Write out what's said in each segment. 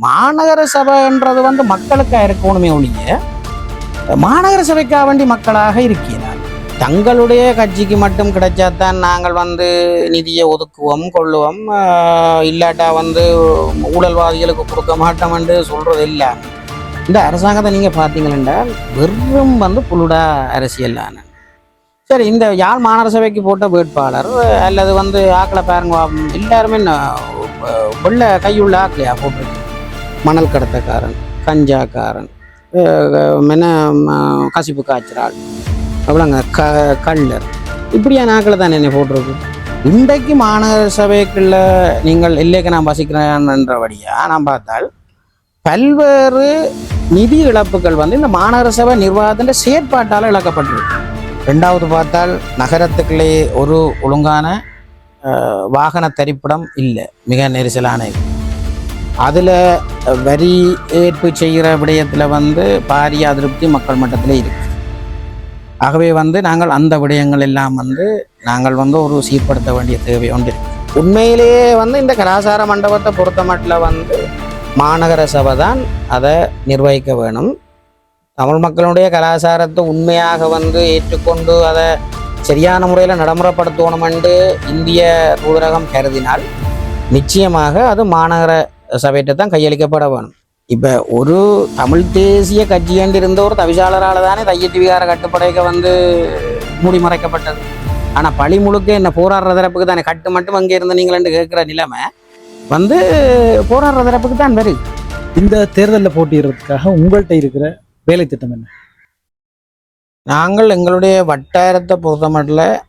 மாநகர சபைன்றது மக்களுக்காக இருக்கணுமே ஒழிய மாநகர சபைக்காக வேண்டி மக்களாக இருக்கிறார். தங்களுடைய கட்சிக்கு மட்டும் கிடைச்சாதான் நாங்கள் நிதியை ஒதுக்குவோம் கொள்ளுவோம், இல்லாட்டா ஊழல்வாதிகளுக்கு கொடுக்க மாட்டோம் என்று சொல்றது இல்லை. இந்த அரசாங்கத்தை நீங்க பார்த்தீங்கன்னா வெறும் புலுடா அரசியலான. சரி, இந்த யாழ் மாநகர சபைக்கு போட்ட வேட்பாளர் அல்லது ஆக்களை பாருங்க, எல்லாருமே வெள்ள கையுள்ள ஆக்கலையா போட்டிருக்கு. மணல் கடத்தக்காரன், கஞ்சாக்காரன், கசிப்பு காய்ச்சறாள், அவ்வளோங்க கள்ளர், இப்படியான ஆக்களை தான் என்ன போட்டிருக்கு. இன்றைக்கு மாநகர சபைக்குள்ள நீங்கள் இல்லைக்கு நான் வசிக்கிறேன்றபடியா நான் பார்த்தால் பல்வேறு நிதி இழப்புகள் இந்த மாநகர சபை நிர்வாகத்தின் செயற்பாட்டால் இழக்கப்பட்டிருக்கு. ரெண்டாவது பார்த்தால் நகரத்துக்குள்ளே ஒரு ஒழுங்கான வாகன தரிப்பிடம் இல்லை, மிக நெரிசலான இது. அதில் வரி ஏற்பு செய்கிற விடயத்தில் பாரிய அதிருப்தி மக்கள் மட்டத்தில் இருக்குது. ஆகவே நாங்கள் அந்த விடயங்கள் எல்லாம் நாங்கள் ஒரு சீர்படுத்த வேண்டிய தேவை ஒன்று இருக்கு. உண்மையிலேயே இந்த கலாசார மண்டபத்தை பொறுத்த மட்டில் மாநகர சபை தான் அதை நிர்வகிக்க வேணும். தமிழ் மக்களுடைய கலாச்சாரத்தை உண்மையாக ஏற்றுக்கொண்டு அதை சரியான முறையில் நடைமுறைப்படுத்தணும் என்று இந்திய தூதரகம் கருதினால் நிச்சயமாக அது மாநகர சபையிட்ட தான் கையளிக்கப்பட வேணும். இப்போ ஒரு தமிழ் தேசிய கட்சியண்டு இருந்த ஒரு தவிசாளரால் தானே தையட்டி விகார கட்டுப்படைக்க மூடி மறைக்கப்பட்டது. ஆனால் பழி முழுக்க என்ன போராடுற தரப்புக்கு தானே, கட்டு மட்டும் அங்கே இருந்து நீங்களு கேட்குற நிலைமை போராடுற தரப்புக்கு தான் வருது. இந்த தேர்தலில் போட்டியிடுறதுக்காக உங்கள்கிட்ட இருக்கிற வேலை திட்டம் என்ன? நாங்கள் எங்களுடைய வட்டாரத்தை பொறுத்த மட்டும்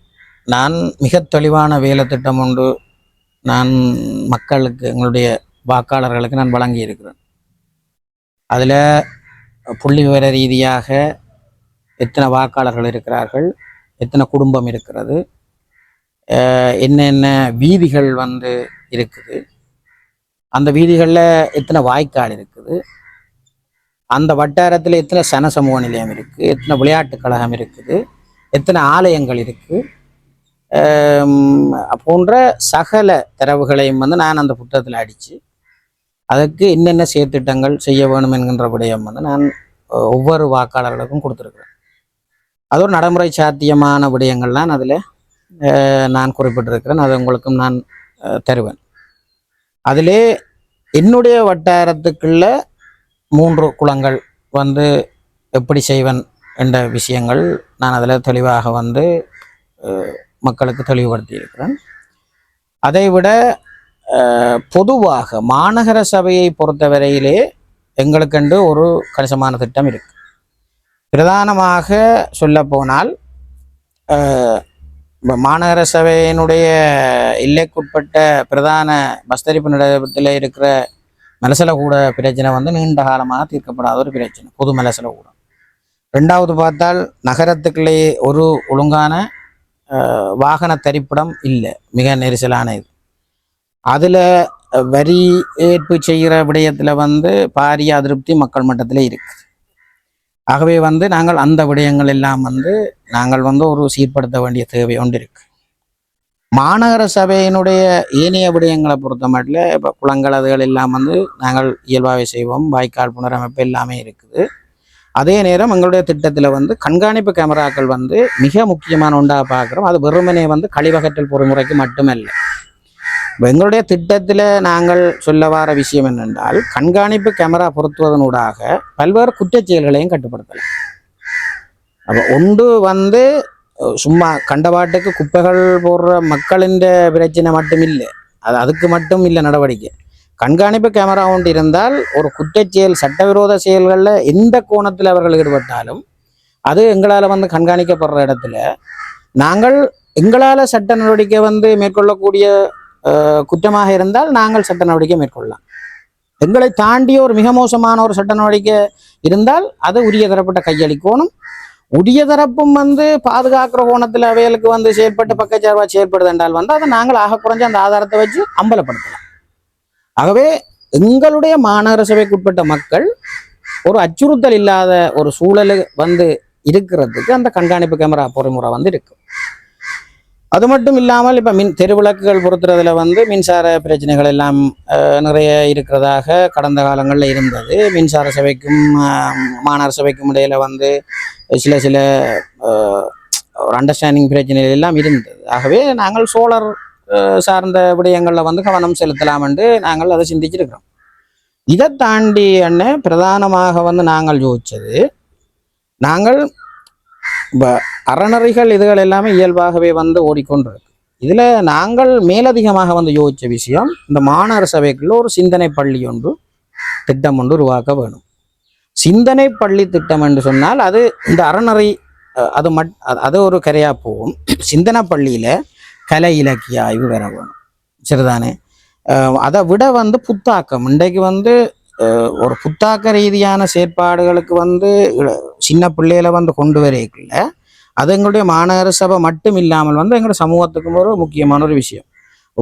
நான் மிக தெளிவான வேலை திட்டம் உண்டு. நான் மக்களுக்கு, எங்களுடைய வாக்காளர்களுக்கு நான் வழங்கி இருக்கிறேன். அதில் புள்ளி விவர ரீதியாக எத்தனை வாக்காளர்கள் இருக்கிறார்கள், எத்தனை குடும்பம் இருக்கிறது, என்னென்ன வீதிகள் இருக்குது, அந்த வீதிகளில் எத்தனை வாய்க்கால் இருக்குது, அந்த வட்டாரத்தில் எத்தனை சன சமூக நிலையம் இருக்குது, எத்தனை விளையாட்டு கழகம் இருக்குது, எத்தனை ஆலயங்கள் இருக்குது போன்ற சகல தரவுகளையும் நான் அந்த புத்தகத்தில் அடித்து அதற்கு என்னென்ன செயற்திட்டங்கள் செய்ய வேணும் என்கின்ற விடயம் நான் ஒவ்வொரு வாக்காளர்களுக்கும் கொடுத்துருக்குறேன். அது ஒரு நடைமுறை சாத்தியமான விடயங்கள்லாம் அதில் நான் குறிப்பிட்டிருக்கிறேன். அது உங்களுக்கும் நான் தருவேன். அதிலே என்னுடைய வட்டாரத்துக்குள்ள 3 குளங்கள் எப்படி செய்வன் என்ற விஷயங்கள் நான் அதில் தெளிவாக மக்களுக்கு தெளிவுபடுத்தி இருக்கிறேன். அதைவிட பொதுவாக மாநகர சபையை பொறுத்தவரையிலே எங்களுக்கென்று ஒரு கணிசமான திட்டம் இருக்கு. பிரதானமாக சொல்ல போனால் மாநகர சபையினுடைய எல்லைக்குட்பட்ட பிரதான பஸ்தரிப்பு நிலையத்தில் இருக்கிற மலசல கூட பிரச்சனை நீண்ட காலமாக தீர்க்கப்படாத ஒரு பிரச்சனை, பொது மலசல கூட. ரெண்டாவது பார்த்தால் நகரத்துக்குள்ளே ஒரு ஒழுங்கான வாகன தரிப்பிடம் இல்லை, மிக நெரிசலான இது. அதில் வரி ஏற்பு செய்கிற விடயத்தில் பாரிய அதிருப்தி மக்கள் மட்டத்தில் இருக்குது. ஆகவே நாங்கள் அந்த விடயங்கள் எல்லாம் நாங்கள் ஒரு சீர்படுத்த வேண்டிய தேவை ஒன்று இருக்கு. மாநகர சபையினுடைய ஏனைய விடயங்களை பொறுத்த மட்டும் இப்போ குளங்கள் அதுகள் எல்லாம் நாங்கள் இயல்பாகவே செய்வோம். வாய்க்கால் புனரமைப்பு எல்லாமே இருக்குது. அதே நேரம் எங்களுடைய திட்டத்தில் கண்காணிப்பு கேமராக்கள் மிக முக்கியமான ஒன்றாக பார்க்குறோம். அது வெறுமனே கழிவகற்றல் பொறிமுறைக்கு மட்டுமல்ல. இப்போ எங்களுடைய திட்டத்தில் நாங்கள் சொல்ல வர விஷயம் என்னென்றால், கண்காணிப்பு கேமரா பொருத்துவதனூடாக பல்வேறு குற்றச் செயல்களையும் கட்டுப்படுத்தலாம். அப்போ ஒன்று சும்மா கண்டபாட்டுக்கு குப்பைகள் போடுற மக்களின் பிரச்சனை மட்டும் இல்லை, அதுக்கு மட்டும் இல்லை நடவடிக்கை. கண்காணிப்பு கேமரா ஒன்று இருந்தால் ஒரு குற்றச்செயல் சட்டவிரோத செயல்களில் எந்த கோணத்தில் அவர்கள் ஈடுபட்டாலும் அது எங்களால் கண்காணிக்கப்படுற இடத்துல நாங்கள் எங்களால் சட்ட நடவடிக்கை மேற்கொள்ளக்கூடிய குற்றமாக இருந்தால் நாங்கள் சட்ட நடவடிக்கை மேற்கொள்ளலாம். எங்களை தாண்டிய ஒரு மிக மோசமான ஒரு சட்ட நடவடிக்கை இருந்தால் அது உரிய தரப்பட்ட கையளிக்கணும். உரிய தரப்பும் பாதுகாக்கிற கோணத்தில் அவைகளுக்கு செயல்பட்டு பக்கச்சார்பாக செயல்படுது என்றால் அதை நாங்கள் ஆக குறைஞ்ச அந்த ஆதாரத்தை வச்சு அம்பலப்படுத்தலாம். ஆகவே எங்களுடைய மாநகர சபைக்குட்பட்ட மக்கள் ஒரு அச்சுறுத்தல் இல்லாத ஒரு சூழல் இருக்கிறதுக்கு அந்த கண்காணிப்பு கேமரா பொறிமுறை இருக்கு. அது மட்டும் இல்லாமல் இப்போ தெருவிளக்குகள் பொறுத்துறதுல வந்து மின்சார பிரச்சனைகள் எல்லாம் நிறைய இருக்கிறதாக கடந்த காலங்களில் இருந்தது. மின்சார சபைக்கும் மாநகர சபைக்கும் இடையில வந்து சில சில ஒரு அண்டர்ஸ்டாண்டிங் பிரச்சனைகள் எல்லாம் இருந்தது. ஆகவே நாங்கள் சோலார் சார்ந்த விடயங்களில் வந்து கவனம் செலுத்தலாம் என்று நாங்கள் அதை சிந்திச்சிருக்கிறோம். இதை தாண்டி பிரதானமாக வந்து நாங்கள் யோசிச்சது, நாங்கள் அறநெறிகள் இதுகள் எல்லாமே இயல்பாகவே வந்து ஓடிக்கொண்டிருக்கு. இதில் நாங்கள் மேலதிகமாக வந்து யோசித்த விஷயம், இந்த மாநகர சபைக்குள்ள ஒரு சிந்தனை பள்ளி ஒன்று திட்டம் ஒன்று உருவாக்க வேணும். சிந்தனை பள்ளி திட்டம் என்று சொன்னால் அது இந்த அறநெறி அது ஒரு கரையா போகும். சிந்தனை பள்ளியில் கலை இலக்கிய ஆய்வு வர வேணும், சரிதானே? அதை விட வந்து புத்தாக்கம், இன்றைக்கு வந்து ஒரு புத்தாக்க ரீதியான செயற்பாடுகளுக்கு வந்து சின்ன பிள்ளைகளை வந்து கொண்டு வரைக்குள்ள அது எங்களுடைய மாநகர சபை மட்டும் இல்லாமல் வந்து எங்களுடைய சமூகத்துக்கும் ஒரு முக்கியமான ஒரு விஷயம்.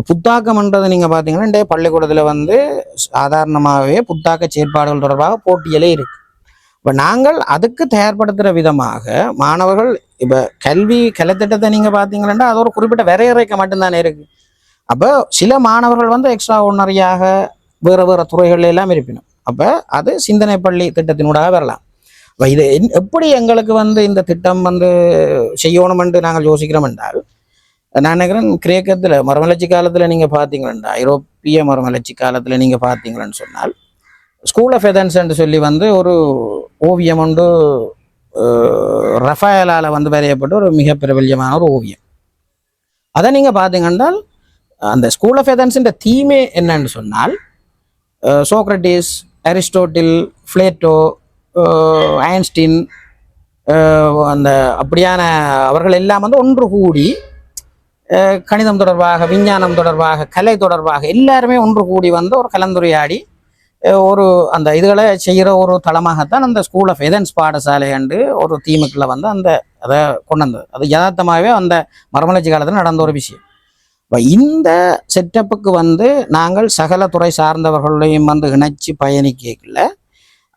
புத்தாக்கம்ன்றது நீங்கள் பார்த்தீங்கன்னா இன்றைய பள்ளிக்கூடத்தில் வந்து சாதாரணமாகவே புத்தாக்க செயற்பாடுகள் தொடர்பாக போட்டியலே இருக்கு. இப்போ நாங்கள் அதுக்கு தயார்படுத்துகிற விதமாக மாணவர்கள் இப்போ கலைத்திட்டத்தை நீங்கள் பார்த்தீங்கன்னா அது ஒரு குறிப்பிட்ட வரையறைக்கு மட்டும்தானே இருக்கு. அப்போ சில மாணவர்கள் வந்து எக்ஸ்ட்ரா ஒன்னரியாக வேறு வேறு துறைகள் எல்லாம் இருப்பினும் அப்போ அது சிந்தனை பள்ளி திட்டத்தினூடாக வரலாம். அப்போ இது எப்படி எங்களுக்கு வந்து இந்த திட்டம் வந்து செய்யணும் என்று நாங்கள் யோசிக்கிறோம் என்றால், நான் நினைக்கிறேன் கிரேக்கத்தில் மறுமலர்ச்சி காலத்தில் நீங்கள் பார்த்தீங்கன்னா, ஐரோப்பிய மறுமலர்ச்சி காலத்தில் நீங்கள் பார்த்தீங்கன்னு சொன்னால் ஸ்கூல் ஆஃப் எதன்ஸ் என்று சொல்லி வந்து ஒரு ஓவியம் ஒன்று ரஃபாயலால் வந்து வரையப்பட்ட ஒரு மிக பிரபல்யமான ஒரு ஓவியம். அதை நீங்கள் பார்த்தீங்கன்னா அந்த ஸ்கூல் ஆஃப் எதன்ஸின் தீமே என்னன்னு சொன்னால், சோக்ரட்டிஸ், அரிஸ்டோட்டில், பிளேட்டோ, ஐன்ஸ்டீன், அந்த அப்படியான அவர்கள் எல்லாம் வந்து ஒன்று கூடி கணிதம் தொடர்பாக, விஞ்ஞானம் தொடர்பாக, கலை தொடர்பாக எல்லாருமே ஒன்று கூடி வந்து ஒரு கலந்துரையாடி ஒரு அந்த இதுகளை செய்கிற ஒரு தளமாகத்தான் அந்த ஸ்கூல் ஆஃப் எதன்ஸ் பாடசாலை அண்டு ஒரு தீமுக்குள்ள வந்து அந்த அதை கொண்டு வந்தது. அது யதார்த்தமாகவே அந்த மறுமலர்ச்சி காலத்தில் நடந்த ஒரு விஷயம். இப்போ இந்த செட்டப்புக்கு வந்து நாங்கள் சகல துறை சார்ந்தவர்களையும் வந்து இணைச்சி பயணிக்கல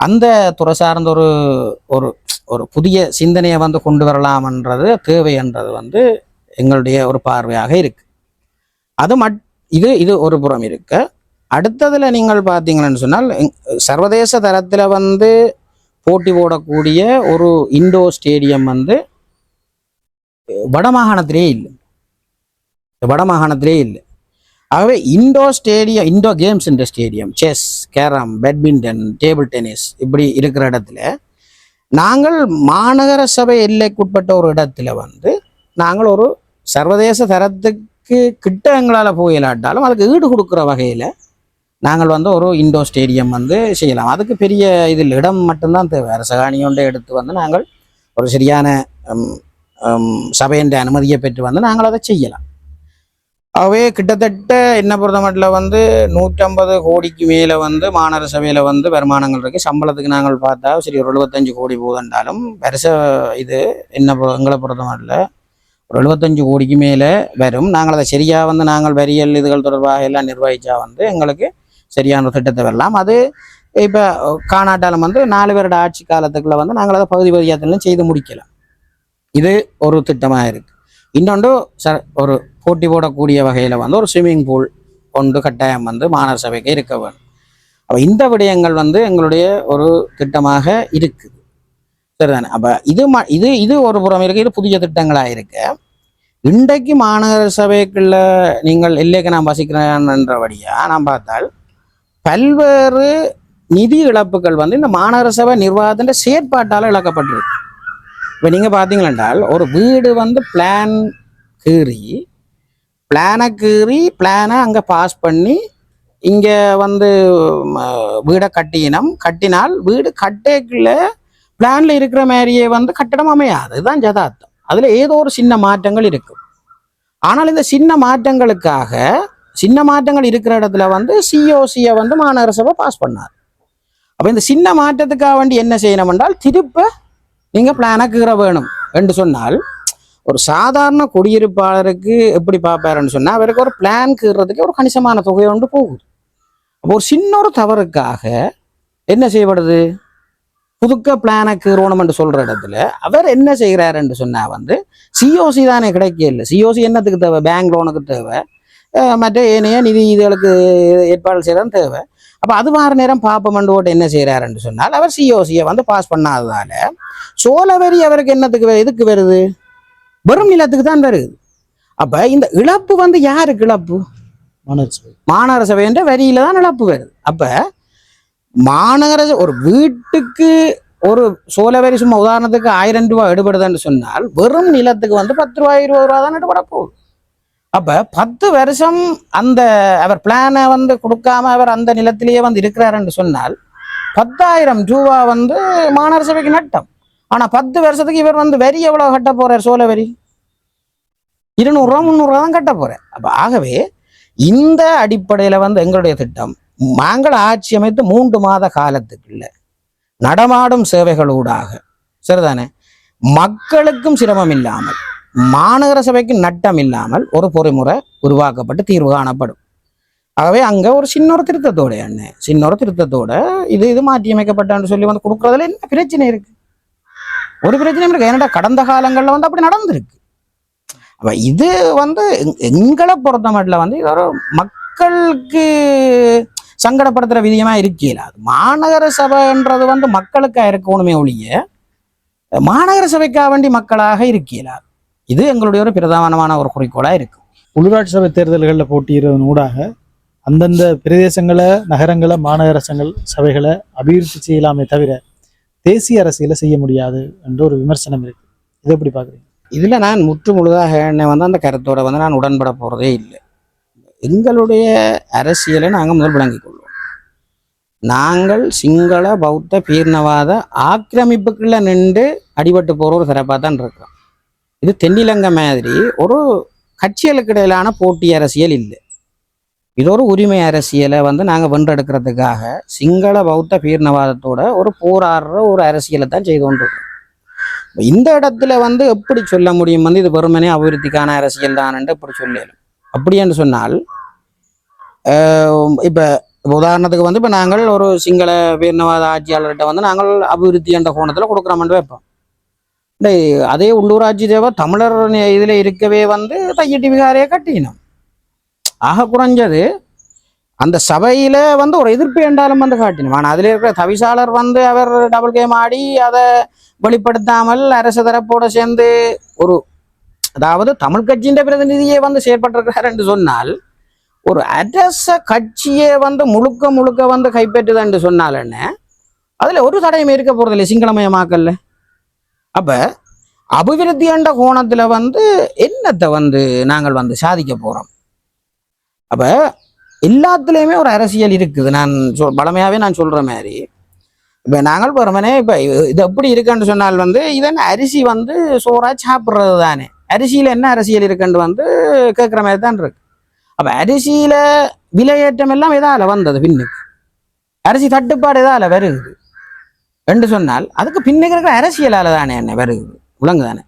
அந்த துறை சார்ந்த ஒரு ஒரு ஒரு புதிய சிந்தனையை வந்து கொண்டு வரலாம்ன்றது தேவை என்றது வந்து எங்களுடைய ஒரு பார்வையாக இருக்கு. அது இது ஒரு புறம் இருக்க, அடுத்ததுல நீங்கள் பார்த்தீங்கன்னு சொன்னால் சர்வதேச தரத்தில் வந்து போட்டி போடக்கூடிய ஒரு இண்டோர் ஸ்டேடியம் வந்து வடமாகாணத்திலே இல்லை. ஆகவே இண்டோர் கேம்ஸ் என்ற stadium, chess, carrom, badminton, table tennis இப்படி இருக்கிற இடத்துல நாங்கள் மாநகர சபை எல்லைக்குட்பட்ட ஒரு இடத்துல வந்து நாங்கள் ஒரு சர்வதேச தரத்துக்கு கிட்ட எங்களால் போயிலாட்டாலும் அதுக்கு ஈடு கொடுக்குற வகையில் நாங்கள் வந்து ஒரு இண்டோர் ஸ்டேடியம் வந்து செய்யலாம். அதுக்கு பெரிய இதில் இடம் மட்டும்தான் தேவை. அரசகாணியோண்டை எடுத்து வந்து நாங்கள் ஒரு சரியான சபையின் அனுமதியை பெற்று வந்து நாங்கள் அதை செய்யலாம். ஆகவே கிட்டத்தட்ட என்ன பொறுத்த மட்டும் வந்து 150 கோடிக்கு மேலே வந்து மாநகர சபையில் வந்து வருமானங்கள் இருக்குது. சம்பளத்துக்கு நாங்கள் பார்த்தா சரி ஒரு 75 கோடி போதென்றாலும் வருஷ இது எங்களை பொறுத்த மட்டும் ஒரு 75 கோடிக்கு மேலே வரும். நாங்கள் அதை சரியாக வந்து நாங்கள் வரியல் இதுகள் தொடர்பாக எல்லாம் நிர்வகித்தா வந்து எங்களுக்கு சரியான திட்டத்தை வரலாம். அது இப்போ காணாட்டாலும் வந்து 4 வருட ஆட்சி காலத்துக்குள்ள வந்து நாங்கள் அதை பகுதி பகுதியாத்திலும் செய்து முடிக்கலாம். இது ஒரு திட்டமாக இருக்குது. இன்னொன்று ஒரு போட்டி போடக்கூடிய வகையில் வந்து ஒரு ஸ்விம்மிங் பூல் ஒன்று கட்டாயம் வந்து மாநகர சபைக்கு இருக்க வேணும். அப்போ இந்த விடயங்கள் வந்து எங்களுடைய ஒரு திட்டமாக இருக்குது, சரிதானே? அப்போ இது ஒரு புறம் இருக்குது. இது புதிய திட்டங்களாக இருக்கு. இன்றைக்கு மாநகர சபைக்குள்ள நீங்கள் இல்லைக்கு நான் வசிக்கிறேன்றபடியாக நான் பார்த்தால் பல்வேறு நிதி இழப்புகள் வந்து இந்த மாநகர சபை நிர்வாகத்தின் செயற்பாட்டால் இழக்கப்பட்டிருக்கு. இப்போ நீங்கள் பார்த்தீங்களென்றால் ஒரு வீடு வந்து பிளானை அங்கே பாஸ் பண்ணி இங்கே வந்து வீடை கட்டினால் வீடு கட்டேக்குள்ள பிளானில் இருக்கிற மாதிரியே வந்து கட்டடம் அமையாது. அதுதான் யதார்த்தம். அதில் ஏதோ ஒரு சின்ன மாற்றங்கள் இருக்கும். ஆனால் இந்த சின்ன மாற்றங்கள் இருக்கிற இடத்துல வந்து சிஓசியை வந்து மாநகர சபை பாஸ் பண்ணார். அப்போ இந்த சின்ன மாற்றத்துக்காக வேண்டி என்ன செய்யணும் என்றால் திருப்ப நீங்கள் பிளானை கீற வேணும் என்று சொன்னால் ஒரு சாதாரண குடியிருப்பாளருக்கு எப்படி பார்ப்பாருன்னு சொன்னால் அவருக்கு ஒரு பிளான் கீறதுக்கு ஒரு கணிசமான தொகை ஒன்று போகுது. அப்போ ஒரு சின்ன ஒரு தவறுக்காக என்ன செய்யப்படுது, புதுக்க பிளானை கீறணும்னு சொல்ற இடத்துல அவர் என்ன செய்கிறாருன்னு சொன்னா வந்து சிஓசி தானே கிடைக்க இல்லை. சிஓசி என்னத்துக்கு தேவை? பேங்க் லோனுக்கு தேவை, மற்ற ஏனைய நிதி இதுகளுக்கு ஏற்பாடு செய்யறது தேவை. அப்ப அது வார நேரம் பாப்பமண்டு ஓட்டு என்ன செய்யறாருன்னு சொன்னால் அவர் சிஓசியை வந்து பாஸ் பண்ணாததால சோழ வரி அவருக்கு என்னத்துக்கு எதுக்கு வருது? வெறும் நிலத்துக்கு தான் வருது. அப்ப இந்த இழப்பு வந்து யாருக்கு இழப்பு? மாநகர சபை என்ற வரியில தான் இழப்பு வருது. அப்ப மாநகர ஒரு வீட்டுக்கு ஒரு சோழ வரி சும்மா உதாரணத்துக்கு 1000 ரூபாய் எடுபடுதுன்னு சொன்னால் வெறும் நிலத்துக்கு வந்து 10 ரூபாய் 20 ரூபா தான் எடுபட போகுது. அப்ப 10 வருஷம் அந்த அவர் பிளானை வந்து கொடுக்காம அவர் அந்த நிலத்திலேயே வந்து இருக்கிறாருன்னு சொன்னால் 10,000 ரூபா வந்து மாநகர சபைக்கு நட்டம். ஆனா 10 வருஷத்துக்கு இவர் வந்து வரி எவ்வளவு கட்ட போறார்? சோழ வரி 200 ரூபா 300 ரூபா தான் கட்ட போறார். அப்ப ஆகவே இந்த அடிப்படையில வந்து எங்களுடைய திட்டம், நாங்கள் ஆட்சி அமைத்து 3 மாத காலத்துக்குள்ள நடமாடும் சேவைகளூடாக சரிதானே மக்களுக்கும் சிரமம் இல்லாமல் மாநகர சபைக்கு நட்டம் இல்லாமல் ஒரு பொறிமுறை உருவாக்கப்பட்டு தீர்வு காணப்படும். ஆகவே அங்க ஒரு சின்ன ஒரு திருத்தத்தோட இது மாற்றி அமைக்கப்பட்டான்னு சொல்லி வந்து கொடுக்கறதுல என்ன பிரச்சனை இருக்கு? ஒரு பிரச்சனையும் இருக்கு. ஏன்னா கடந்த காலங்கள்ல வந்து அப்படி நடந்திருக்கு. அப்ப இது வந்து எங்களை பொறுத்த மட்டும் வந்து இது ஒரு மக்களுக்கு சங்கடப்படுத்துற விதியமா இருக்கல. அது மாநகர சபைன்றது வந்து மக்களுக்காக இருக்கணுமே ஒழிய மாநகர சபைக்காக வேண்டி மக்களாக இருக்கல. இது எங்களுடைய ஒரு பிரதானமான ஒரு குறிக்கோளா இருக்கு. உள்ளூராட்சி சபை தேர்தல்களில் போட்டியிடுவதன் ஊடாக அந்தந்த பிரதேசங்களை, நகரங்களை, மாநகர சபைகளை அபிவிருத்தி செய்யலாமே தவிர தேசிய அரசியலை செய்ய முடியாது என்ற ஒரு விமர்சனம் இருக்கு. இதை எப்படி பாக்குறீங்க? இதுல நான் முற்று முழுதாக வந்து அந்த கருத்தோட வந்து நான் உடன்பட போறதே இல்லை. எங்களுடைய அரசியலை நாங்கள் முதல் விளங்கிக் கொள்வோம். நாங்கள் சிங்கள பௌத்த பீர்ணவாத ஆக்கிரமிப்புக்குள்ள நின்று அடிபட்டு போற ஒரு சிறப்பாக தான் இருக்கிறோம். இது தென்னிலங்கை மாதிரி ஒரு கட்சிகளுக்கு இடையிலான போட்டி அரசியல் இல்லை. இது ஒரு உரிமை அரசியலை வந்து நாங்கள் வென்றெடுக்கிறதுக்காக சிங்கள பௌத்த பீர்ணவாதத்தோட ஒரு போராடுற ஒரு அரசியலை தான் செய்து கொண்டிருக்கோம். இந்த இடத்துல வந்து எப்படி சொல்ல முடியும் வந்து இது வெறுமனே அபிவிருத்திக்கான அரசியல் தான் எப்படி சொல்லலும்? அப்படி என்று சொன்னால் இப்போ உதாரணத்துக்கு வந்து இப்போ நாங்கள் ஒரு சிங்கள பீர்ணவாத ஆட்சியாளர்கிட்ட வந்து நாங்கள் அபிவிருத்தி என்ற கோணத்தில் கொடுக்குறோம்னு வைப்போம். அதே உள்ளூராட்சி தேவை தமிழர் இதில் இருக்கவே வந்து தையட்டி விகாரையை கட்டினோம். ஆக குறைஞ்சது அந்த சபையில வந்து ஒரு எதிர்ப்பு என்றாலும் வந்து காட்டினோம். ஆனால் அதில் இருக்கிற தவிசாளர் வந்து அவர் டபுள் கேம் ஆடி அதை வெளிப்படுத்தாமல் அரசு தரப்போட சேர்ந்து ஒரு அதாவது தமிழ் கட்சியின் பிரதிநிதியை வந்து செயற்பட்டிருக்கிறார் என்று சொன்னால் ஒரு அரச கட்சியை வந்து முழுக்க வந்து கைப்பற்றுது என்று சொன்னால் என்ன அதுல ஒரு தடையும் இருக்க போறதில்லை சிங்களமயமாக்கல்ல. அப்ப அபிவிருத்தி என்ற கோணத்துல வந்து என்னத்தை வந்து நாங்கள் வந்து சாதிக்க போறோம்? அப்ப எல்லாத்துலேயுமே ஒரு அரசியல் இருக்குது. நான் பழமையாவே நான் சொல்ற மாதிரி இப்போ நாங்கள் போகிறோமே இப்போ இது எப்படி இருக்குன்னு சொன்னால் வந்து இதன் அரிசி வந்து சோறா சாப்பிட்றது தானே. அரிசியில் என்ன அரசியல் இருக்குன்னு வந்து கேட்குற மாதிரி தான் இருக்கு. அப்போ அரிசியில் விலையேற்றம் எல்லாம் எதால வந்தது? பின்னுக்கு அரிசி தட்டுப்பாடு எதால வருகுது என்று சொன்னால் அதுக்கு பின்னுக்கு இருக்கிற அரசியலால் தானே என்ன வருகுது, விலங்கு தானே.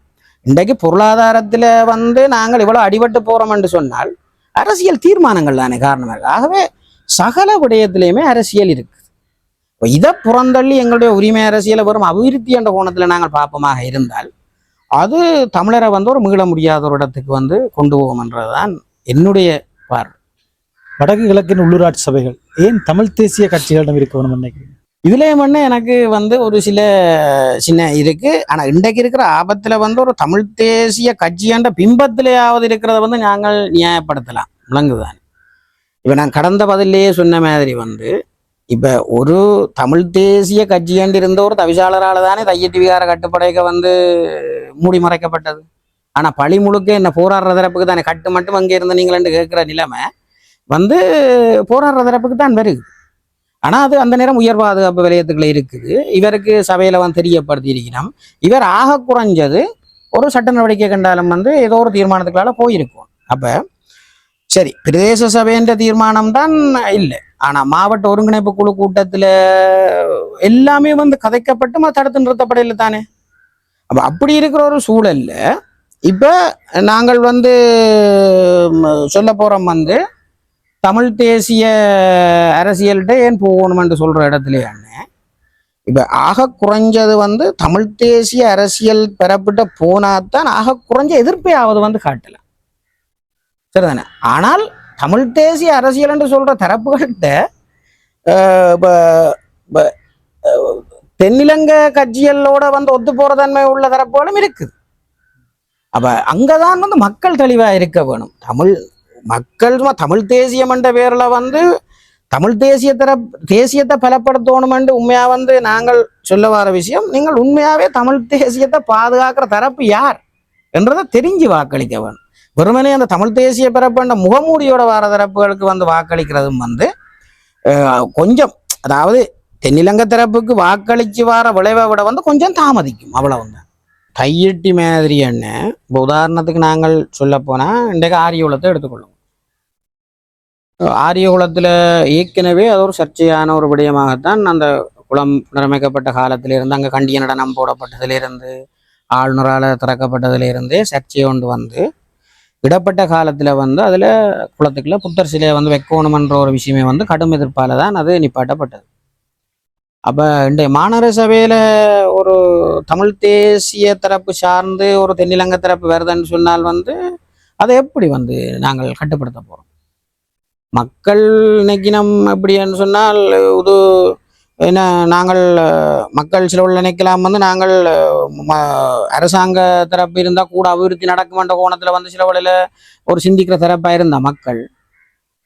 இன்றைக்கு பொருளாதாரத்தில் வந்து நாங்கள் இவ்வளோ அடிபட்டு போகிறோம் என்று சொன்னால் அரசியல் தீர்மானங்கள் தானே காரணமாக. ஆகவே சகல விடயத்திலையுமே அரசியல் இருக்கு. இப்போ இதை புறந்தள்ளி எங்களுடைய உரிமை அரசியலை வரும் அபிவிருத்தி என்ற கோணத்தில் நாங்கள் பார்ப்போமாக இருந்தால் அது தமிழரை வந்து ஒரு மீள முடியாத ஒரு இடத்துக்கு வந்து கொண்டு போவோம்ன்றதுதான் என்னுடைய பார்வை. வடக்கு கிழக்கின் உள்ளூராட்சி சபைகள் ஏன் தமிழ் தேசிய கட்சிகளிடம் இருக்கணும் நினைக்கிறீங்க? இதுலேயும் வந்து எனக்கு வந்து ஒரு சின்ன இருக்கு. ஆனால் இன்றைக்கு இருக்கிற ஆபத்தில் வந்து ஒரு தமிழ் தேசிய கட்சியன்ற பிம்பத்திலேயாவது இருக்கிறத வந்து நாங்கள் நியாயப்படுத்தலாம், விளங்குதான். இப்போ நான் கடந்த பதிலேயே சொன்ன மாதிரி வந்து இப்போ ஒரு தமிழ் தேசிய கட்சியண்டு இருந்த ஒரு தவிசாளரால் தானே தையட்டி விகார கட்டுப்படைக்க வந்து மூடி மறைக்கப்பட்டது. ஆனால் பழி முழுக்க என்ன போராடுற தரப்புக்கு தானே. கட்டு மட்டும் அங்கே இருந்து நீங்களு கேட்குற நிலைமை வந்து போராடுற தரப்புக்கு தான் வருது. ஆனால் அது அந்த நேரம் உயர் பாதுகாப்பு விலையத்துக்குள்ள இருக்குது. இவருக்கு சபையில் வந்து தெரியப்படுத்தி இருக்கிறோம். இவர் ஆக குறைஞ்சது ஒரு சட்ட நடவடிக்கை கண்டாலும் வந்து ஏதோ ஒரு தீர்மானத்துக்களால போயிருக்கும். அப்போ சரி, பிரதேச சபைன்ற தீர்மானம் தான் இல்லை. ஆனால் மாவட்ட ஒருங்கிணைப்பு குழு கூட்டத்தில் எல்லாமே வந்து கதைக்கப்பட்டு தடுத்து நிறுத்தப்படையில தானே. அப்போ அப்படி இருக்கிற ஒரு சூழல்ல இப்போ நாங்கள் வந்து சொல்ல போகிறோம் வந்து தமிழ் தேசிய அரசியல்கிட்ட ஏன் போகணும் என்று சொல்கிற இடத்துலையானே இப்ப ஆக குறைஞ்சது வந்து தமிழ் தேசிய அரசியல் பெறப்பட்ட போனாதான் ஆக குறைஞ்ச எதிர்ப்பையாவது வந்து காட்டலாம், சரிதானே? ஆனால் தமிழ் தேசிய அரசியல் என்று சொல்ற தரப்புகள்கிட்ட இப்ப இப்ப, தென்னிலங்கை கட்சிகளோட வந்து ஒத்து போற தன்மை உள்ள தரப்புகளும் இருக்குது. அப்ப அங்கதான் வந்து மக்கள் தெளிவா இருக்க வேணும். மக்கள் தமிழ் தேசியம் என்ற பேர்ல வந்து தமிழ் தேசியத்தை பலப்படுத்தணும் என்று உண்மையா வந்து நாங்கள் சொல்ல வர விஷயம், நீங்கள் உண்மையாவே தமிழ் தேசியத்தை பாதுகாக்கிற தரப்பு யார் என்றதை தெரிஞ்சு வாக்களிக்க வேணும். வெறுமனே அந்த தமிழ் தேசிய பிறப்பு முகமூடியோட வர தரப்புகளுக்கு வந்து வாக்களிக்கிறதும் வந்து கொஞ்சம், அதாவது தென்னிலங்கை தரப்புக்கு வாக்களிச்சு வர விளைவை விட வந்து கொஞ்சம் தாமதிக்கும், அவ்வளவுதான். கையெட்டி மாதிரி என்ன, இப்போ உதாரணத்துக்கு நாங்கள் சொல்ல போனா இன்றைக்கு ஆரியகுலத்தை எடுத்துக்கொள்ளும். ஆரியகுலத்தில் ஏற்கனவே அது ஒரு சர்ச்சையான ஒரு விடயமாகத்தான் அந்த குளம் நிரமைக்கப்பட்ட காலத்திலிருந்து, அங்கே கண்டிய நடனம் போடப்பட்டதிலிருந்து, ஆளுநரால் திறக்கப்பட்டதிலிருந்தே சர்ச்சை கொண்டு வந்து இடப்பட்ட காலத்தில் வந்து அதில் குளத்துக்குள்ள புத்தர் சிலையை வந்து வைக்கணுமன்ற ஒரு விஷயமே வந்து கடும் எதிர்ப்பால் தான் அது நிப்பாட்டப்பட்டது. அப்போ இன்றைய மாநகர சபையில் ஒரு தமிழ் தேசிய தரப்பு சார்ந்து ஒரு தென்னிலங்கை தரப்பு வருதுன்னு சொன்னால் வந்து அதை எப்படி வந்து நாங்கள் கட்டுப்படுத்த போகிறோம்? மக்கள் நினைக்கணும் எப்படின்னு சொன்னால், இது என்ன, நாங்கள் மக்கள் சில உள்ள நினைக்கலாம் வந்து நாங்கள் அரசாங்க தரப்பு இருந்தால் கூட அபிவிருத்தி நடக்குமென்ற கோணத்தில் வந்து சில வழியில் ஒரு சிந்திக்கிற தரப்பாக இருந்தால் மக்கள்,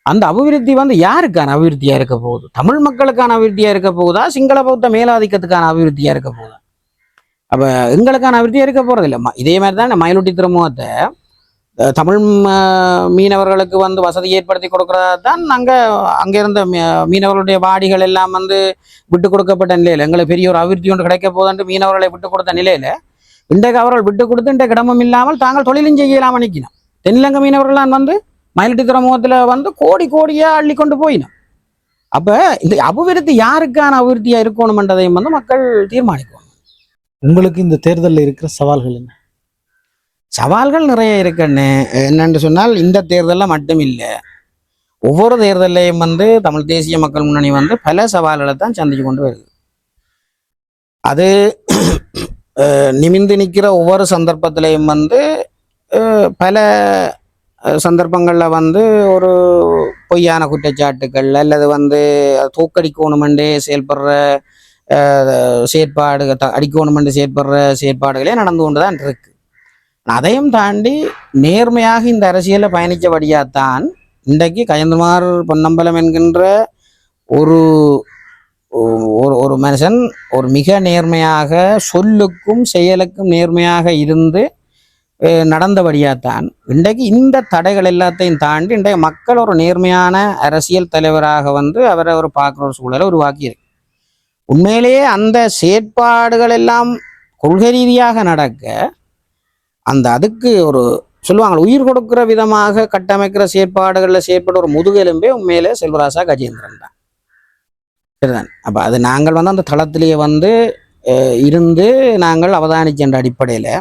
அந்த அபிவிருத்தி வந்து யாருக்கான அபிவிருத்தியாக இருக்க போகுது? தமிழ் மக்களுக்கான அபிவிருத்தியாக இருக்க போகுதா, சிங்கள பௌத்த மேலாதிக்கத்துக்கான அபிவிருத்தியாக இருக்க போகுதா? அப்போ எங்களுக்கான அபிவிருத்தியாக இருக்க போகிறது இல்லை. இதே மாதிரி தான் மயிலொட்டி துறைமுகத்தை தமிழ் மீனவர்களுக்கு வந்து வசதி ஏற்படுத்தி கொடுக்கறதா தான் அங்கே இருந்த மீனவர்களுடைய வாடிகள் எல்லாம் வந்து விட்டு கொடுக்கப்பட்ட நிலையில், எங்களுக்கு பெரிய ஒரு அபிவிருத்தி ஒன்று கிடைக்க போதுன்ட்டு மீனவர்களை விட்டு கொடுத்த நிலையில் இன்றைக்கு அவர்கள் விட்டு கொடுத்து இன்றைக்கு இடமும் இல்லாமல் தாங்கள் தொழிலும் செய்யலாம் நினைக்கணும். தென்னிலங்கை மீனவர்களான் வந்து மயிலட்டி துறைமுகத்தில் வந்து கோடி கோடியாக அள்ளி கொண்டு போயினோம். அப்போ இந்த அபிவிருத்தி யாருக்கான அபிவிருத்தியாக இருக்கணும்ன்றதையும் வந்து மக்கள் தீர்மானிக்கணும். உங்களுக்கு இந்த தேர்தலில் இருக்கிற சவால்கள் என்ன? சவால்கள் நிறைய இருக்குன்னு என்னென்று சொன்னால், இந்த தேர்தலில் மட்டும் இல்லை, ஒவ்வொரு தேர்தலையும் வந்து தமிழ் தேசிய மக்கள் முன்னணி வந்து பல சவால்களை தான் சந்திச்சு கொண்டு வருது. அது நிமிந்து நிற்கிற ஒவ்வொரு சந்தர்ப்பத்திலையும் வந்து பல சந்தர்ப்பங்களில் வந்து ஒரு பொய்யான குற்றச்சாட்டுக்கள் அல்லது வந்து தூக்கடிக்கணுமெண்டே செயல்படுற அடிக்கணுமென்று செயற்படுற செயற்பாடுகளே நடந்து கொண்டு தான் இருக்கு. அதையும் தாண்டி நேர்மையாக இந்த அரசியலை பயணித்தபடியாத்தான் இன்றைக்கு கயந்தமார் பொன்னம்பலம் என்கின்ற ஒரு ஒரு மனுஷன் ஒரு மிக நேர்மையாக, சொல்லுக்கும் செயலுக்கும் நேர்மையாக இருந்து நடந்தபடியாத்தான் இன்றைக்கு இந்த தடைகள் எல்லாத்தையும் தாண்டி இன்றைய மக்கள் ஒரு நேர்மையான அரசியல் தலைவராக வந்து அவரை ஒரு பார்க்குற ஒரு சூழலை உருவாக்கியிருக்கு. உண்மையிலேயே அந்த செயற்பாடுகள் எல்லாம் கொள்கை ரீதியாக நடக்க, அதுக்கு ஒரு சொல்லுவாங்க உயிர் கொடுக்கிற விதமாக கட்டமைக்கிற செயற்பாடுகளில் செயற்பட ஒரு முதுகெலும்பே உண்மையிலே செல்வராசா கஜேந்திரன் தான், சரிதான். அப்போ அது நாங்கள் வந்து அந்த தளத்திலேயே வந்து இருந்து நாங்கள் அவதானிச்சென்ற அடிப்படையில்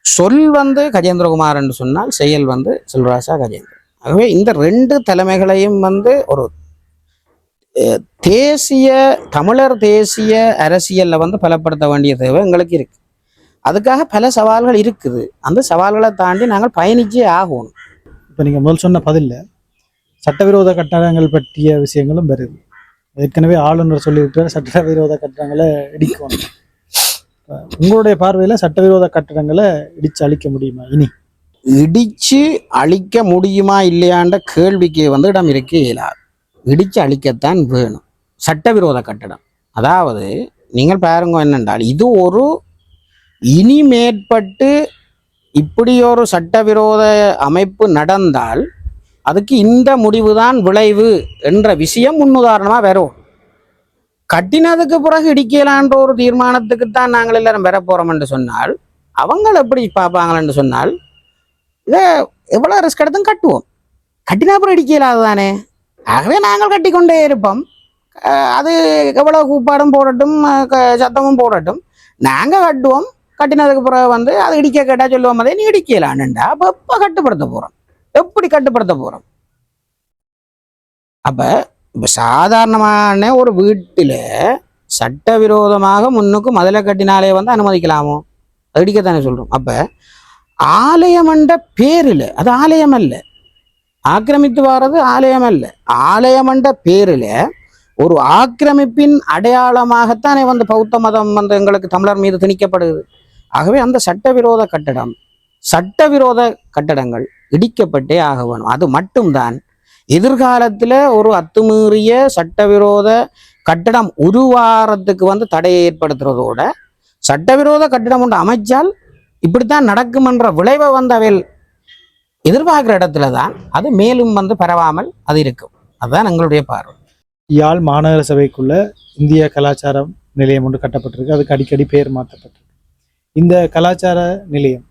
சொல் வந்து கஜேந்திரகுமார் என்று சொன்னால் செயல் வந்து செல்வராசா கஜேந்திரன். ஆகவே இந்த ரெண்டு தலைமைகளையும் வந்து ஒரு தமிழர் தேசிய அரசியலில் வந்து பலப்படுத்த வேண்டிய தேவை எங்களுக்கு இருக்கு. அதுக்காக பல சவால்கள் இருக்குது. அந்த சவால்களை தாண்டி நாங்கள் பயணிச்சே ஆகணும். இப்போ நீங்கள் முதல் சொன்ன பதிலில் சட்டவிரோத கட்டடங்கள் பற்றிய விஷயங்களும் வருது. ஏற்கனவே ஆளுநர் சொல்லிவிட்டு சட்டவிரோத கட்டடங்களை இடிக்கணும். உங்களுடைய பார்வையில் சட்டவிரோத கட்டடங்களை இடிச்சு அழிக்க முடியுமா? இடிச்சு அழிக்க முடியுமா இல்லையான்ற கேள்விக்கு வந்து இடம் இருக்க இயலாது. இடிச்சு அழிக்கத்தான் வேணும் சட்டவிரோத கட்டடம். அதாவது நீங்கள் பாருங்க என்னென்றால், இது ஒரு இனிமேற்பட்டு இப்படி ஒரு சட்டவிரோத அமைப்பு நடந்தால் அதுக்கு இந்த முடிவுதான் விளைவு என்ற விஷயம் முன்னுதாரணமாக வரும். கட்டினதுக்கு பிறகு இடிக்கலான்ற ஒரு தீர்மானத்துக்குத்தான் நாங்கள் எல்லாரும் பெற போகிறோம் என்று சொன்னால் அவங்க எப்படி பார்ப்பாங்களன்னு சொன்னால், இதை எவ்வளோ ரிஸ்க் எடுத்தும் கட்டுவோம், கட்டினா அப்புறம் இடிக்கலாது தானே, ஆகவே நாங்கள் கட்டி கொண்டே இருப்போம், அது எவ்வளோ கூப்பாடும் போடட்டும் சத்தமும் போடட்டும், நாங்கள் கட்டுவோம், கட்டினதுக்கு பிறகு வந்து அது இடிக்க கேட்டால் சொல்லுவோம் அதே நீ இடிக்கலான்டா. அப்போ எப்போ கட்டுப்படுத்த போகிறோம், எப்படி கட்டுப்படுத்த போகிறோம்? அப்போ இப்போ சாதாரணமான ஒரு வீட்டில் சட்டவிரோதமாக முன்னுக்கு மதில கட்டினாலே வந்து அனுமதிக்கலாமோ? அது இடிக்கத்தானே சொல்றோம். அப்ப ஆலயமண்ட பேரில் அது ஆலயம் அல்ல, ஆக்கிரமித்து வாரது ஆலயம் அல்ல. ஆலயமண்ட பேரில் ஒரு ஆக்கிரமிப்பின் அடையாளமாகத்தானே வந்து பௌத்த மதம் வந்து எங்களுக்கு தமிழர் மீது திணிக்கப்படுது. ஆகவே அந்த சட்டவிரோத கட்டடங்கள் இடிக்கப்பட்டே ஆக வேணும். அது மட்டும்தான் எதிர்காலத்தில் ஒரு அத்துமீறிய சட்டவிரோத கட்டடம் உருவாரத்துக்கு வந்து தடையை ஏற்படுத்துறதோட, சட்டவிரோத கட்டடம் ஒன்று அமைச்சால் இப்படித்தான் நடக்கும் என்ற விளைவை வந்து அவையில் எதிர்பார்க்கிற இடத்துல தான் அது மேலும் வந்து பரவாமல் அது இருக்கும். அதுதான் எங்களுடைய பார்வை. யாழ் மாநகர சபைக்குள்ள இந்திய கலாச்சார நிலையம் ஒன்று கட்டப்பட்டிருக்கு. அதுக்கு அடிக்கடி பேர் மாற்றப்பட்டிருக்கு. இந்த கலாச்சார நிலையம்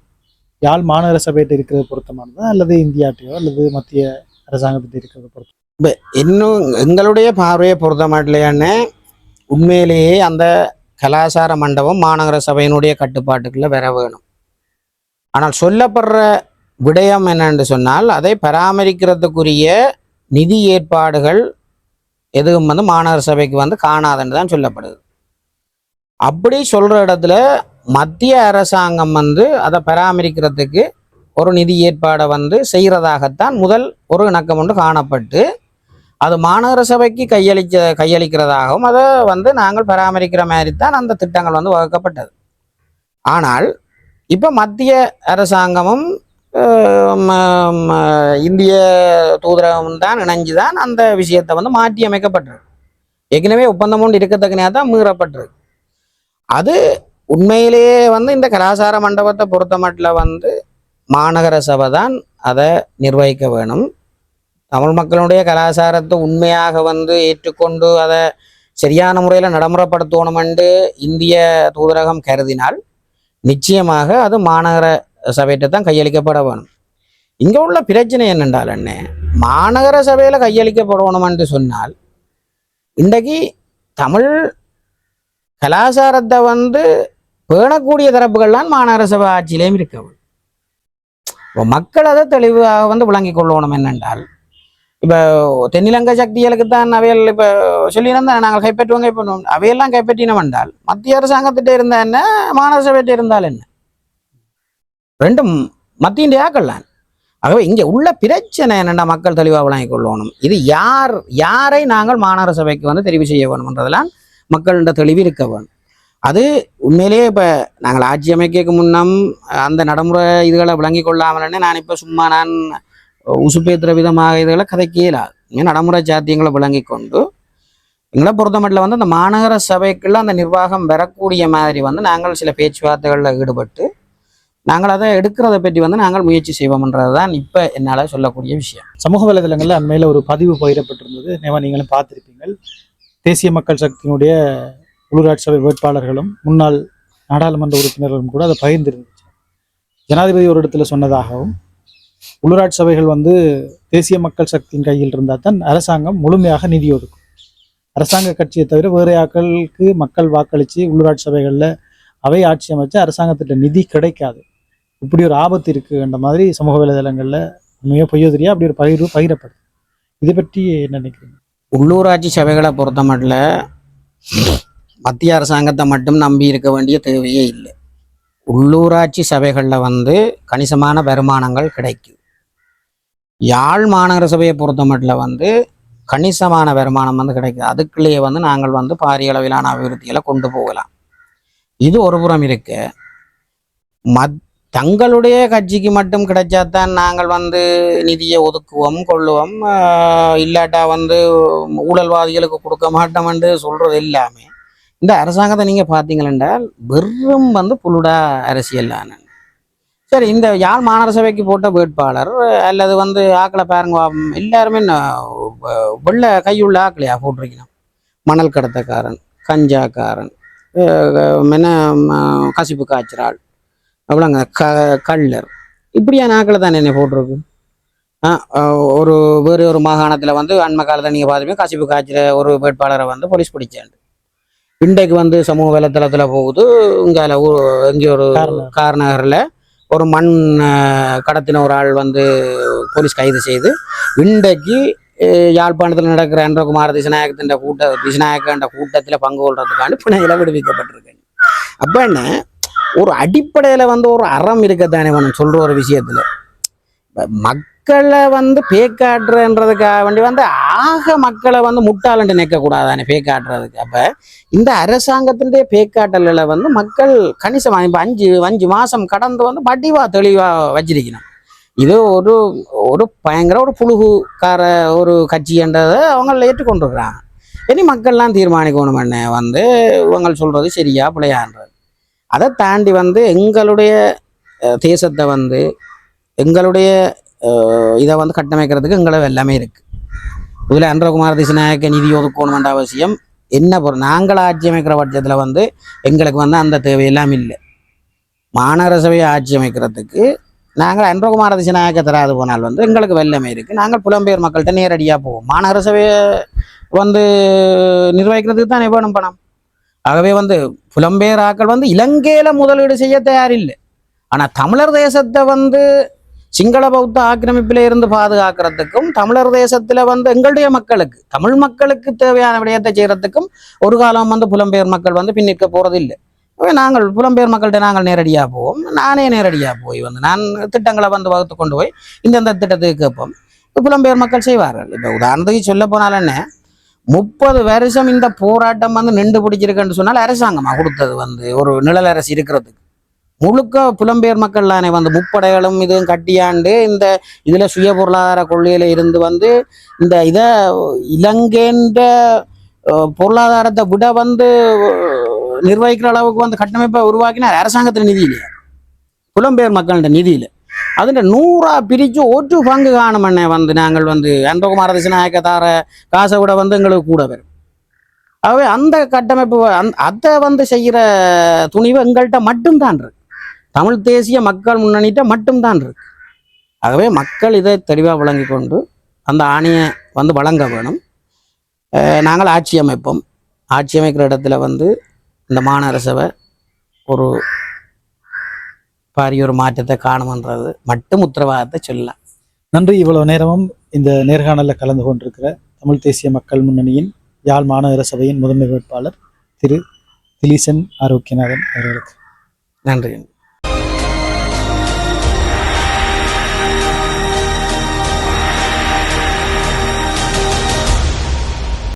யாழ் மாநகர சபையிட்ட இருக்கிறது பொருத்தமானதா அல்லது இந்தியாட்டையோ அல்லது மத்திய அரசாங்கத்திட்ட இருக்கிறது பொருத்தம்? இப்போ இன்னும் எங்களுடைய பார்வையை பொறுத்த மாட்டலையானே, உண்மையிலேயே அந்த கலாச்சார மண்டபம் மாநகர சபையினுடைய கட்டுப்பாட்டுக்குள்ள வர வேணும். ஆனால் சொல்லப்படுற விடயம் என்னன்னு சொன்னால், அதை பராமரிக்கிறதுக்குரிய நிதி ஏற்பாடுகள் எதுவும் வந்து மாநகர சபைக்கு வந்து காணாதுன்னு தான் சொல்லப்படுது. அப்படி சொல்ற இடத்துல மத்திய அரசாங்கம் வந்து அதை பராமரிக்கிறதுக்கு ஒரு நிதி ஏற்பாடை வந்து செய்கிறதாகத்தான் முதல் ஒரு இணக்கம் ஒன்று காணப்பட்டு, அது மாநகர சபைக்கு கையளிக்கிறதாகவும் அதை வந்து நாங்கள் பராமரிக்கிற மாதிரி தான் அந்த திட்டங்கள் வந்து வகுக்கப்பட்டது. ஆனால் இப்போ மத்திய அரசாங்கமும் இந்திய தூதரகமும் தான் இணைஞ்சுதான் அந்த விஷயத்தை வந்து மாற்றி அமைக்கப்பட்டிருக்கு. ஏற்கனவே ஒப்பந்தம் ஒன்று இருக்கத்தக்கனையாக தான் மீறப்பட்டிருக்கு. அது உண்மையிலேயே வந்து இந்த கலாச்சார மண்டபத்தை பொறுத்த மட்டும் வந்து மாநகர சபை தான் அதை நிர்வகிக்க வேணும். தமிழ் மக்களுடைய கலாச்சாரத்தை உண்மையாக வந்து ஏற்றுக்கொண்டு அதை சரியான முறையில் நடைமுறைப்படுத்தணும் என்று இந்திய தூதரகம் கருதினால் நிச்சயமாக அது மாநகர சபையிட்ட தான் கையளிக்கப்பட வேணும். இங்கே உள்ள பிரச்சனை என்னென்றால் என்ன, மாநகர சபையில் கையளிக்கப்படணும் என்று சொன்னால் இன்றைக்கு தமிழ் கலாச்சாரத்தை வந்து பேணக்கூடிய தரப்புகள்லாம் மாநகர சபை ஆட்சியிலேயும் இருக்கவும். இப்போ மக்கள் அதை தெளிவாக வந்து விளங்கி கொள்ளணும். என்னென்றால் இப்போ தென்னிலங்கை சக்திகளுக்கு தான் அவையில் இப்போ சொல்லியிருந்தால் நாங்கள் கைப்பற்றுவோம், அவையெல்லாம் கைப்பற்றினோம் என்றால் மத்திய அரசாங்கத்திட்ட இருந்தால் என்ன, மாநகர சபையிட்ட இருந்தால் என்ன, ரெண்டும் மத்திய ஆக்கள்லாம். ஆகவே இங்கே உள்ள பிரச்சனை என்னென்னா மக்கள் தெளிவாக விளங்கிக் கொள்ளணும். இது யாரை நாங்கள் மாநகர சபைக்கு வந்து தெரிவு செய்ய வேணும்ன்றதெல்லாம் மக்கள்கிட்ட தெளிவு இருக்க வேணும். அது உண்மையிலேயே இப்போ நாங்கள் ஆட்சி அமைக்க முன்னம் அந்த நடைமுறை இதுகளை விளங்கி கொள்ளாமல்னே நான் இப்போ சும்மா நான் உசுப்பேத்துற விதமாக இதுகளை கதைக்கலாது. நடைமுறை சாத்தியங்களை விளங்கி கொண்டு எங்களை பொறுத்த மட்டும் வந்து அந்த மாநகர சபைக்குள்ள அந்த நிர்வாகம் வரக்கூடிய மாதிரி வந்து நாங்கள் சில பேச்சுவார்த்தைகளில் ஈடுபட்டு நாங்கள் அதை எடுக்கிறத பற்றி வந்து நாங்கள் முயற்சி செய்வோம்ன்றது தான் இப்போ என்னால் சொல்லக்கூடிய விஷயம். சமூக வலைதளங்களில் அண்மையில் ஒரு பதிவு பகிரப்பட்டிருந்தது. நீங்களும் பார்த்துருப்பீங்கள். தேசிய மக்கள் சக்தியினுடைய உள்ளூராட்சி சபை வேட்பாளர்களும் முன்னாள் நாடாளுமன்ற உறுப்பினர்களும் கூட அதை பகிர்ந்திருந்துச்சு. ஜனாதிபதி ஒரு இடத்துல சொன்னதாகவும், உள்ளூராட்சி சபைகள் வந்து தேசிய மக்கள் சக்தியின் கையில் இருந்தால் தான் அரசாங்கம் முழுமையாக நிதி ஒதுக்கும். அரசாங்க கட்சியை தவிர வேறு ஆட்களுக்கு மக்கள் வாக்களித்து உள்ளூராட்சி சபைகளில் அவை ஆட்சி அமைச்சு அரசாங்கத்திட்ட நிதி கிடைக்காது. இப்படி ஒரு ஆபத்து இருக்குன்ற மாதிரி சமூக வலைதளங்களில் உண்மையோ பொய்யோ தெரியா அப்படி ஒரு பகிரப்படுது. இதை பற்றி என்ன நினைக்கிறீங்க? உள்ளூராட்சி சபைகளை பொறுத்த மட்டும் மத்திய அரசாங்கத்தை மட்டும் நம்பி இருக்க வேண்டிய தேவையே இல்லை. உள்ளூராட்சி சபைகளில் வந்து கணிசமான வருமானங்கள் கிடைக்குது. யாழ் மாநகர சபையை பொறுத்த மட்டும் வந்து கணிசமான வருமானம் வந்து கிடைக்குது. அதுக்குள்ளேயே வந்து நாங்கள் வந்து பாரிய அளவிலான அபிவிருத்திகளை கொண்டு போகலாம். இது ஒரு புறம் இருக்கு. தங்களுடைய கட்சிக்கு மட்டும் கிடைச்சாதான் நாங்கள் வந்து நிதியை ஒதுக்குவோம் கொள்ளுவோம், இல்லாட்டா வந்து ஊழல்வாதிகளுக்கு கொடுக்க மாட்டோம் என்று சொல்றது எல்லாமே இந்த அரசாங்கத்தை நீங்க பார்த்தீங்களென்றால் வெறும் வந்து புலுடா அரசியல். சரி, இந்த யாழ் மாநகர சபைக்கு போட்ட வேட்பாளர் அல்லது வந்து ஆக்களை பாருங்க, எல்லாருமே வெள்ள கையுள்ள ஆக்களையா போட்டிருக்கணும். மணல் கடத்தக்காரன், கஞ்சாக்காரன், கசிப்பு காய்ச்சறாள், அவ்வளோங்க கள்ளர், இப்படியான ஆக்களை தானே என்ன போட்டிருக்கு. வேறு ஒரு மாகாணத்தில் வந்து அண்மை காலத்தை நீங்கள் பார்த்துப்பீங்க, கசிப்பு காய்ச்சற ஒரு வேட்பாளரை வந்து போலீஸ் பிடிச்சாண்டு. இன்றைக்கு வந்து சமூக வலைத்தளத்தில் போகுது. இங்கே எங்கேயோ ஒரு கார்நகரில் ஒரு மண் கடத்தின ஒரு ஆள் வந்து போலீஸ் கைது செய்து இன்றைக்கு யாழ்ப்பாணத்தில் நடக்கிற அன்றகுமார் திசநாயக்கன்ற கூட்டத்தில் பங்கு கொள்றதுக்காண்டி பிணையில விடுவிக்கப்பட்டிருக்கேன். அப்ப என்ன ஒரு அடிப்படையில வந்து ஒரு அறம் இருக்கத்தானே வேணும் சொல்ற ஒரு விஷயத்துல. மக்களை வந்து பேக்காட்டுறன்றதுக்காக வேண்டி வந்து மக்களை வந்து முட்டாளண்டு நிற்க கூடாதானே பேக்காட்டுறதுக்கு. அப்ப இந்த அரசாங்கத்தினுடைய பேக்காட்டல்களை வந்து மக்கள் கணிசமா இப்ப அஞ்சு மாசம் கடந்து வந்து படிவா தெளிவா வச்சிருக்கணும். இது ஒரு ஒரு பயங்கர ஒரு புழுகுக்கார ஒரு கட்சின்றதை அவங்க ஏற்றுக்கொண்டிருக்கிறாங்க. இனி மக்கள்லாம் தீர்மானிக்கணும் என்ன வந்து இவங்க சொல்றது சரியா பிள்ளையான்றது. அதை தாண்டி வந்து எங்களுடைய தேசத்தை வந்து எங்களுடைய இதை வந்து கட்டமைக்கிறதுக்கு எங்களுக்கு எல்லாமே இருக்கு. இதில் அன்றகுமார் திசநாயக்க நிதி ஒதுக்கணும் என்ற அவசியம் என்ன பொருள். நாங்கள் ஆட்சி அமைக்கிற பட்சத்தில் வந்து எங்களுக்கு வந்து அந்த தேவையெல்லாம் இல்லை. மாநகர சபையை ஆட்சி அமைக்கிறதுக்கு நாங்கள் அன்றகுமார திசநாயக்க தராது போனால் வந்து எங்களுக்கு வெள்ளமே இருக்குது. நாங்கள் புலம்பெயர் மக்கள்கிட்ட நேரடியாக போவோம். மாநகர சபையை வந்து நிர்வகிக்கிறதுக்கு தான் வேணும் பணம். ஆகவே வந்து புலம்பெயர் ஆக்கள் வந்து இலங்கையில் முதலீடு செய்ய தயாரில்லை. ஆனால் தமிழர் தேசத்தை வந்து சிங்கள பௌத்த ஆக்கிரமிப்பில் இருந்து பாதுகாக்கிறதுக்கும் தமிழர் தேசத்தில் வந்து எங்களுடைய மக்களுக்கு தமிழ் மக்களுக்கு தேவையான விடயத்தை செய்கிறதுக்கும் ஒரு காலம் வந்து புலம்பெயர் மக்கள் வந்து பின்னிற்க போகிறதில்லை. நாங்கள் புலம்பெயர் மக்கள்கிட்ட நாங்கள் நேரடியாக போவோம். நானே நேரடியாக போய் வந்து நான் திட்டங்களை வந்து வகுத்து கொண்டு போய் இந்தந்த திட்டத்துக்கு கேட்போம். புலம்பெயர் மக்கள் செய்வார்கள். இப்போ உதாரணத்துக்கு சொல்ல போனால் என்ன 30 வருஷம் இந்த போராட்டம் வந்து நின்று பிடிச்சிருக்குன்னு சொன்னால் அரசாங்கமாக கொடுத்தது வந்து ஒரு நிழல் அரசு இருக்கிறதுக்கு முழுக்க புலம்பெயர் மக்கள் தானே வந்து முப்படைகளும் இதுவும் கட்டியாண்டு இந்த இதுல சுய பொருளாதார கொள்கையில இருந்து வந்து இந்த இதை இலங்கைன்ற பொருளாதாரத்தை விட வந்து நிர்வகிக்கிற அளவுக்கு வந்து கட்டமைப்பை உருவாக்கினார். அரசாங்கத்தில் நிதி இல்லையா, புலம்பெயர் மக்கள்கிட்ட நிதி இல்லை. அதுல 100 பிரிச்சு ஒரு பங்கு காணுமண்ணே வந்து நாங்கள் வந்து அன்றகுமார திசநாயக்க தார காசை விட வந்து எங்களுக்கு கூட வரும். ஆகவே அந்த கட்டமைப்பு அதை வந்து செய்கிற துணிவு எங்கள்கிட்ட மட்டும்தான் இருக்கு. தமிழ் தேசிய மக்கள் முன்னணிட்ட மட்டும்தான் இருக்கு. ஆகவே மக்கள் இதை தெளிவாக விளங்கி கொண்டு அந்த ஆணையை வந்து வழங்க வேணும். நாங்கள் ஆட்சி அமைப்போம். ஆட்சி அமைக்கிற இடத்துல வந்து இந்த மாநகர சபை ஒரு பாரிய ஒரு மாற்றத்தை காணுமன்றது மட்டும் உத்தரவாதத்தை சொல்லலாம். நன்றி. இவ்வளவு நேரமும் இந்த நேர்காணலில் கலந்து கொண்டிருக்கிற தமிழ் தேசிய மக்கள் முன்னணியின் யாழ் மாநகர சபையின் முதன்மை வேட்பாளர் திரு திலீசன் ஆரோக்கியநாதன் அவர்களுக்கு நன்றி.